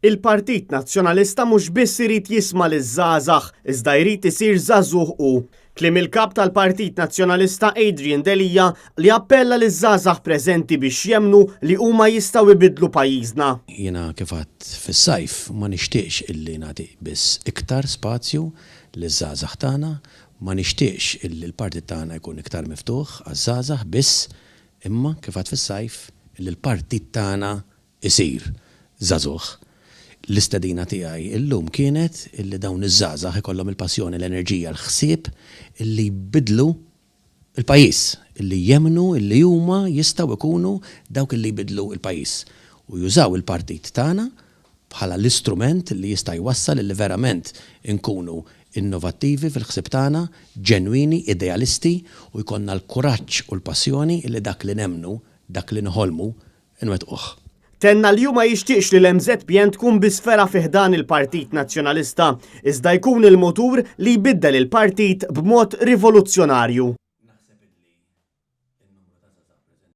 Il-Partit Nazzjonalista mhux biss irid jisma' liż-żgħażagħ, iżda jrid isir żagħżugħ hu. Kliem il-kap tal-Partit Nazzjonalista Adrian Delija li appella liż-żgħażagħ preżenti biex jemmnu li huma jistgħu jbidlu pajjiżna. Jiena kif għadt fis-sajf ma nixtieqx illi nagħti biss iktar spazju liż-żgħażagħ tagħna, ma nixtieqx illi l-partit tagħna jkun iktar miftuħ għaż-żgħażagħ biss, imma kif għadt fis-sajf illi l-partit tagħna isir żagħżugħ. L-istedina tiegħi illum kienet illi dawn iż-żgħażagħ ikollhom il-passjoni, l-enerġija, l-ħsieb illi jbidlu il-pajjiż, illi jemmnu illi huma jistgħu jkunu dawk illi jbidlu il-pajjiż u jużaw il-partit tagħna bħala l-istrument li jista' jwassal illi verament inkunu innovattivi fil-ħsieb tagħna, ġenwini, idealisti u jkollna l-kuraġġ u l-passjoni illi dak li nemmnu, dak li nħolmu nwettquh. Tenna li ma jixtieqx li l-MZPN tkun bisfera fih dan il-Partit Nazzjonalista, iżda jkun il-motur li jbiddel il-partit b'mod rivoluzzjonarju.